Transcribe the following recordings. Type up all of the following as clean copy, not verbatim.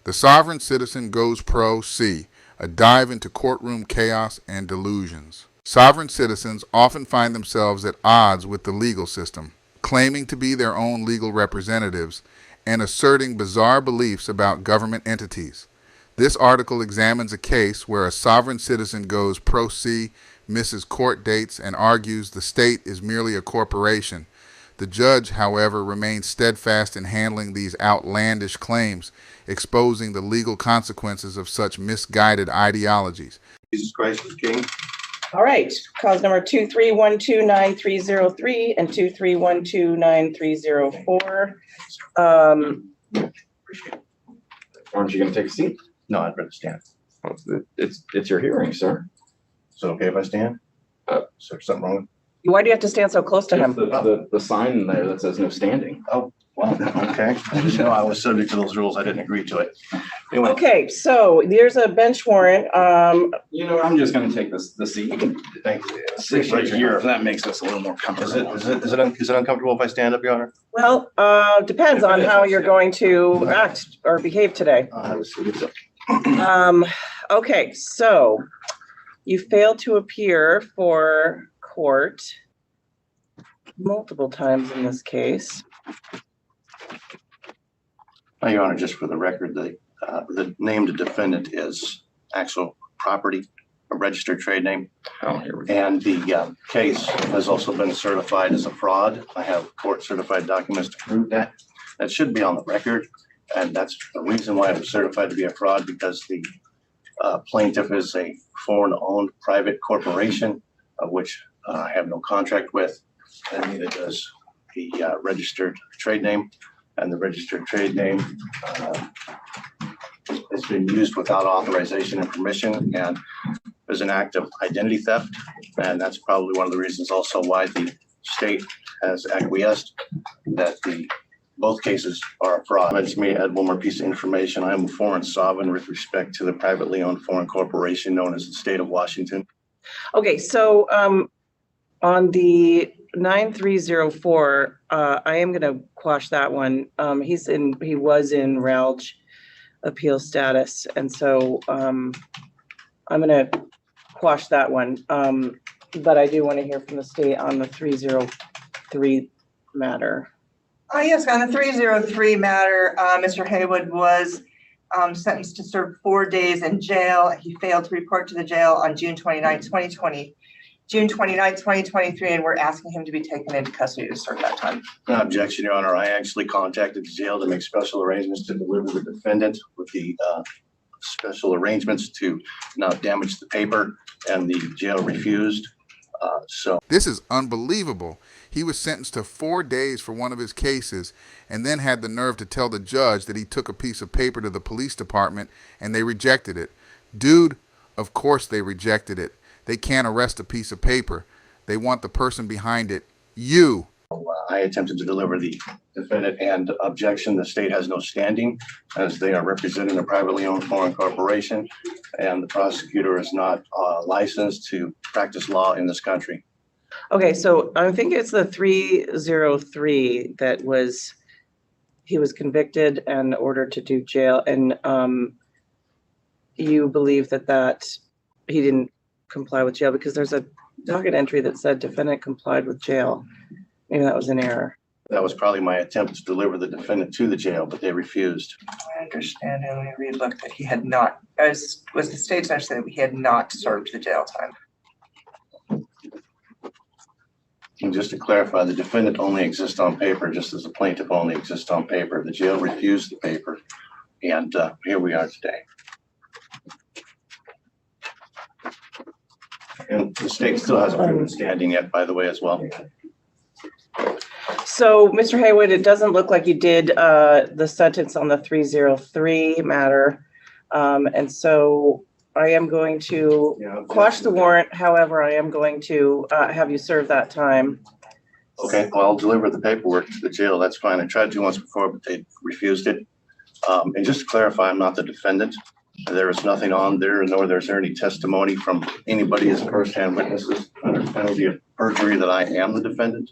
The Sovereign Citizen Goes Pro C, a dive into courtroom chaos and delusions. Sovereign citizens often find themselves at odds with the legal system, claiming to be their own legal representatives and asserting bizarre beliefs about government entities. This article examines a case where a sovereign citizen goes pro se, misses court dates, and argues the state is merely a corporation. The judge, however, remains steadfast in handling these outlandish claims, exposing the legal consequences of such misguided ideologies. Jesus Christ is King. All right, cause number 231293303 and 2312934. Aren't you going to take a seat? No, I'd rather stand. Well, it's your hearing, sir. Is it okay if I stand? Is there something wrong? Why do you have to stand so close to him? The sign there that says no standing. Oh, well, okay. I just know I was subject to those rules. I didn't agree to it. Anyway. Okay, so there's a bench warrant. You know, I'm just going to take the seat. You can Thank you. sit right here if that makes us a little more comfortable. Is it uncomfortable if I stand up, Your Honor? Well, depends on how you're going to act or behave today. I'll have a seat. Okay, so you failed to appear for court multiple times in this case. Your Honor, just for the record, the named defendant is actual property, a registered trade name. Oh, here we go. And the case has also been certified as a fraud. I have court certified documents to prove that. That should be on the record. And that's the reason why it was certified to be a fraud, because the plaintiff is a foreign-owned private corporation, which I have no contract with, and neither does the registered trade name. And the registered trade name has been used without authorization and permission, and there's an act of identity theft. And that's probably one of the reasons also why the state has acquiesced that both cases are a fraud. Let me add one more piece of information. I am a foreign sovereign with respect to the privately owned foreign corporation known as the state of Washington. Okay, so on the 9304, I am going to quash that one. He was in RALJ appeal status, and so I'm going to quash that one. But I do want to hear from the state on the 303 matter. Yes, on the 303 matter, Mr. Haywood was sentenced to serve 4 days in jail. He failed to report to the jail on June 29, 2023, and we're asking him to be taken into custody to serve that time. No objection, Your Honor. I actually contacted the jail to make special arrangements to deliver the defendant with the special arrangements to not damage the paper, and the jail refused. This is unbelievable. He was sentenced to 4 days for one of his cases and then had the nerve to tell the judge that he took a piece of paper to the police department and they rejected it. Dude, of course they rejected it. They can't arrest a piece of paper. They want the person behind it. You. I attempted to deliver the defendant, and objection, the state has no standing as they are representing a privately owned foreign corporation, and the prosecutor is not licensed to practice law in this country. Okay, so I think it's the 303 that he was convicted and ordered to do jail, and you believe that he didn't comply with jail because there's a docket entry that said defendant complied with jail. Maybe that was an error. That was probably my attempt to deliver the defendant to the jail, but they refused. I understand, and we relooked that he had not, as was the state's understanding, that he had not served the jail time. And just to clarify, the defendant only exists on paper, just as the plaintiff only exists on paper. The jail refused the paper, and here we are today. And the state still hasn't proven standing yet, by the way, as well. So, Mr. Haywood, it doesn't look like you did the sentence on the 303 matter. And so I am going to quash the warrant. However, I am going to have you serve that time. Okay, well, I'll deliver the paperwork to the jail. That's fine. I tried to once before, but they refused it. And just to clarify, I'm not the defendant. There is nothing on there, nor is there any testimony from anybody as firsthand witnesses under penalty of perjury that I am the defendant.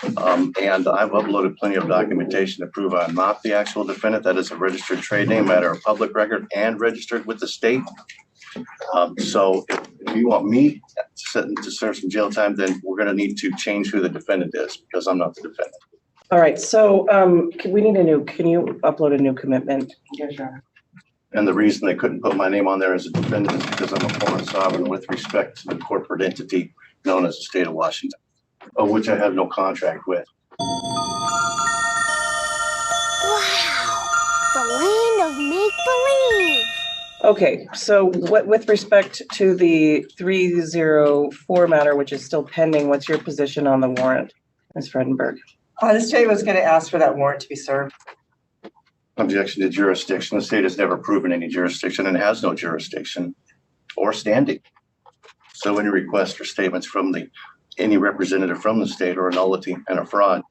And I've uploaded plenty of documentation to prove I'm not the actual defendant. That is a registered trade name, matter of public record and registered with the state. So if you want me to serve some jail time, then we're going to need to change who the defendant is because I'm not the defendant. All right, so can you upload a new commitment? Yes, Your Honor. And the reason they couldn't put my name on there as a defendant is because I'm a foreign sovereign with respect to the corporate entity known as the state of Washington, of which I have no contract with. Wow, the land of make-believe. Okay, so what, with respect to the 304 matter, which is still pending, what's your position on the warrant, Ms. Fredenberg? The state was going to ask for that warrant to be served. Objection to jurisdiction. The state has never proven any jurisdiction and has no jurisdiction or standing. So any requests or statements from any representative from the state are a nullity and a fraud.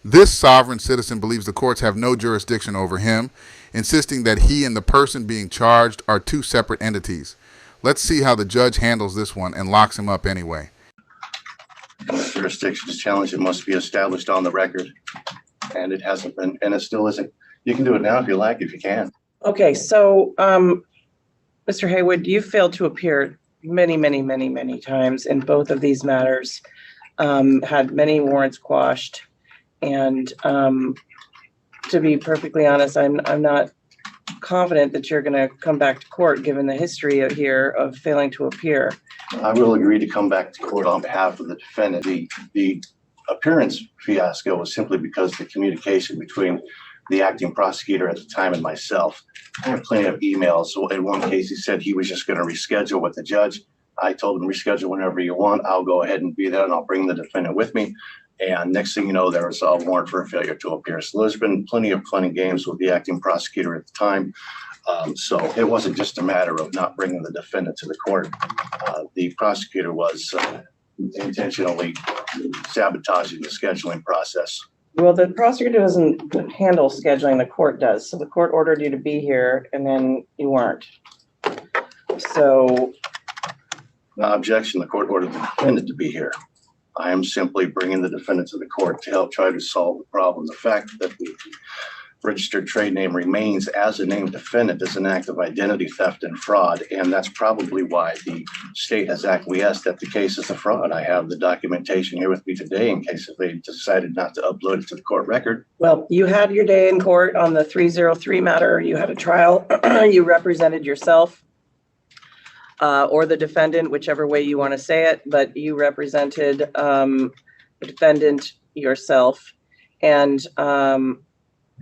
This sovereign citizen believes the courts have no jurisdiction over him, insisting that he and the person being charged are two separate entities. Let's see how the judge handles this one and locks him up anyway. If jurisdiction is challenged, it must be established on the record. And it hasn't been, and it still isn't. You can do it now if you like, if you can. Okay, so Mr. Haywood, you failed to appear many, many, many, many times in both of these matters, had many warrants quashed. And to be perfectly honest, I'm not confident that you're going to come back to court given the history here of failing to appear. I will agree to come back to court on behalf of the defendant. The appearance fiasco was simply because the communication between the acting prosecutor at the time and myself. I have plenty of emails. So in one case, he said he was just going to reschedule with the judge. I told him reschedule whenever you want. I'll go ahead and be there and I'll bring the defendant with me. And next thing you know, there was a warrant for a failure to appear. So there's been plenty of fun and games with the acting prosecutor at the time. So it wasn't just a matter of not bringing the defendant to the court. The prosecutor was intentionally sabotaging the scheduling process. Well, the prosecutor doesn't handle scheduling, the court does. So the court ordered you to be here and then you weren't. So. Objection, the court ordered the defendant to be here. I am simply bringing the defendant to the court to help try to solve the problem. The fact that the registered trade name remains as a named defendant is an act of identity theft and fraud, and that's probably why the state has acquiesced that the case is a fraud. I have the documentation here with me today in case if they decided not to upload it to the court record. Well, you had your day in court on the 303 matter. You had a trial. You represented yourself or the defendant, whichever way you want to say it, but you represented the defendant yourself, and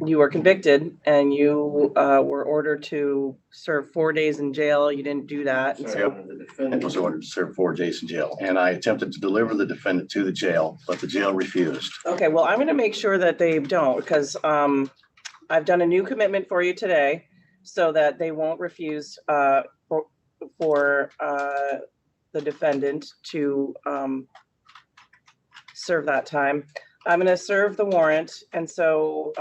you were convicted and you were ordered to serve 4 days in jail. You didn't do that. So the defendant was ordered to serve 4 days in jail, and I attempted to deliver the defendant to the jail, but the jail refused. Okay, well, I'm going to make sure that they don't, because I've done a new commitment for you today so that they won't refuse for the defendant to serve that time. I'm going to serve the warrant, and so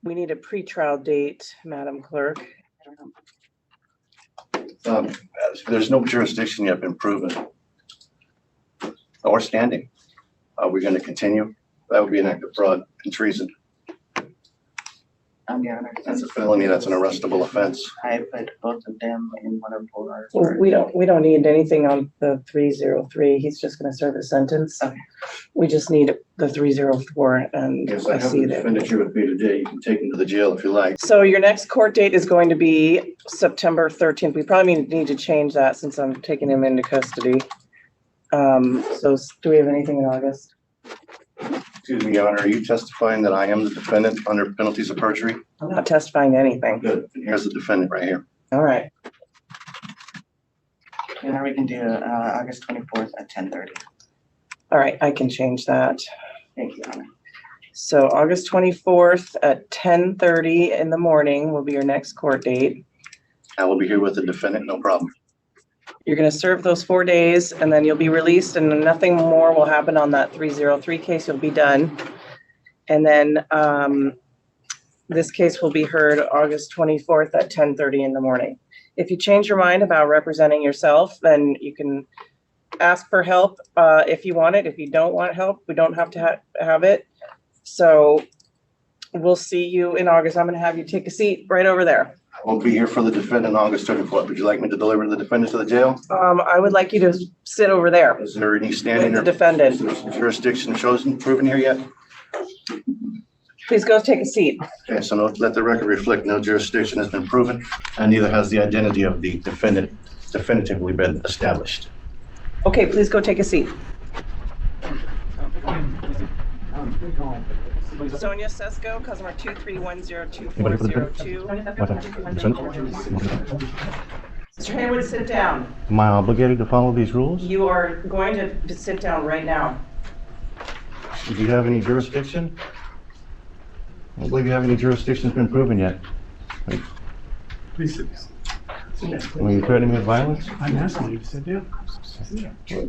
we need a pretrial date, Madam Clerk. There's no jurisdiction yet been proven or standing. Are we going to continue? That would be an act of fraud and treason. Your Honor. That's a felony. That's an arrestable offense. I put both of them in one of our. Well, we don't need anything on the 303. He's just going to serve a sentence. Okay. We just need the 304, and Yes, I I have see the that. defendant here with me today. You can take him to the jail if you like. So your next court date is going to be September 13th. We probably need to change that since I'm taking him into custody. So do we have anything in August? Excuse me, Your Honor, are you testifying that I am the defendant under penalties of perjury? I'm not testifying to anything. Good. And here's the defendant right here. All right. Your Honor, we can do August 24th at 10:30. All right, I can change that. Thank you, Your Honor. So August 24th at 10:30 in the morning will be your next court date. I will be here with the defendant, no problem. You're going to serve those 4 days, and then you'll be released, and nothing more will happen on that 303 case. You'll be done. And then this case will be heard August 24th at 10:30 in the morning. If you change your mind about representing yourself, then you can ask for help if you want it. If you don't want help, we don't have to have it. So we'll see you in August. I'm going to have you take a seat right over there. I won't be here for the defendant on August 34th. Would you like me to deliver the defendant to the jail? I would like you to sit over there Is there any standing with the or defendant. jurisdiction chosen, proven here yet? Please go take a seat. Okay, so let the record reflect no jurisdiction has been proven, and neither has the identity of the defendant definitively been established. Okay, please go take a seat. Sonia Sesko, customer 2310242. Mr. Haywood, sit down. Am I obligated to follow these rules? You are going to sit down right now. Do you have any jurisdiction? I don't believe you have any jurisdiction that's been proven yet. Please sit down. Were you threatening me with violence? I'm asking you to sit down.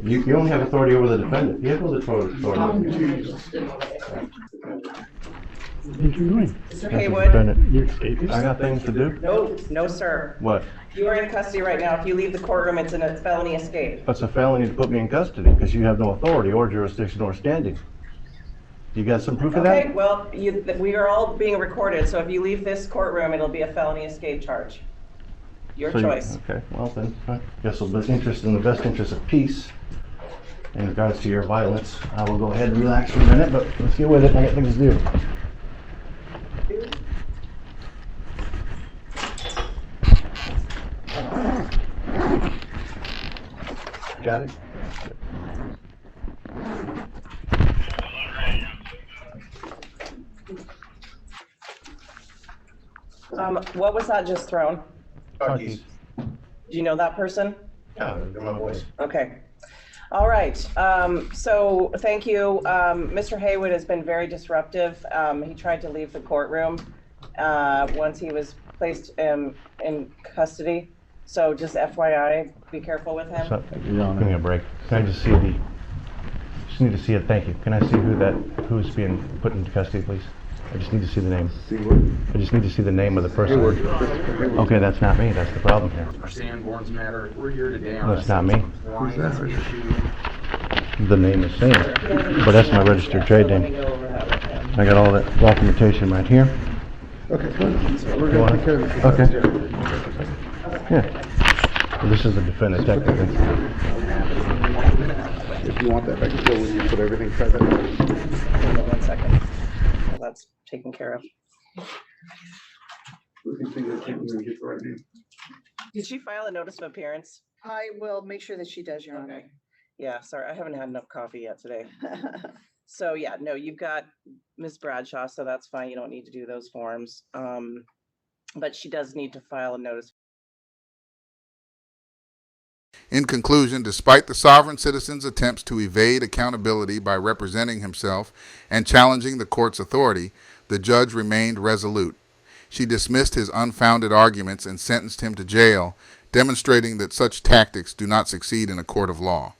You only have authority over the defendant. He has no authority. What are you doing? Mr. Haywood? You're escapist? I got things to do. No, sir. What? You are in custody right now. If you leave the courtroom, it's a felony escape. That's a felony to put me in custody because you have no authority or jurisdiction or standing. You got some proof of that? Okay, well, we are all being recorded, so if you leave this courtroom, it'll be a felony escape charge. Your choice. Okay, well then, I guess in the best interest of peace, in regards to your violence, I will go ahead and relax for a minute, but let's get with it. I got things to do. Got it? What was that just thrown? Car Do you know that person? Yeah, they're my voice. Okay. All right. So thank you. Mr. Haywood has been very disruptive. He tried to leave the courtroom once he was placed in custody. So just FYI, be careful with him. Give me a break. Can I just see just need to see it, thank you. Can I see who's being put into custody, please? I just need to see the name. I just need to see the name of the person. Okay, that's not me, that's the problem here. Our Sanborns matter. We're here today on That's not me. compliance issue. The name is same, but that's my registered trade Let me name. go over that with him. I got all that documentation right here. Okay, good. We're You gonna want take care of it? this. Okay. Yeah. Well, this is the defendant technically. If you want that, I can go with you, put everything private. Hold on 1 second. Well, that's taken care of. We can figure it out and get the right name. Did she file a notice of appearance? I will make sure that she does, Your Honor. Okay. Yeah, sorry, I haven't had enough coffee yet today. So yeah, no, you've got Ms. Bradshaw, so that's fine. You don't need to do those forms. But she does need to file a notice. In conclusion, despite the sovereign citizen's attempts to evade accountability by representing himself and challenging the court's authority, the judge remained resolute. She dismissed his unfounded arguments and sentenced him to jail, demonstrating that such tactics do not succeed in a court of law.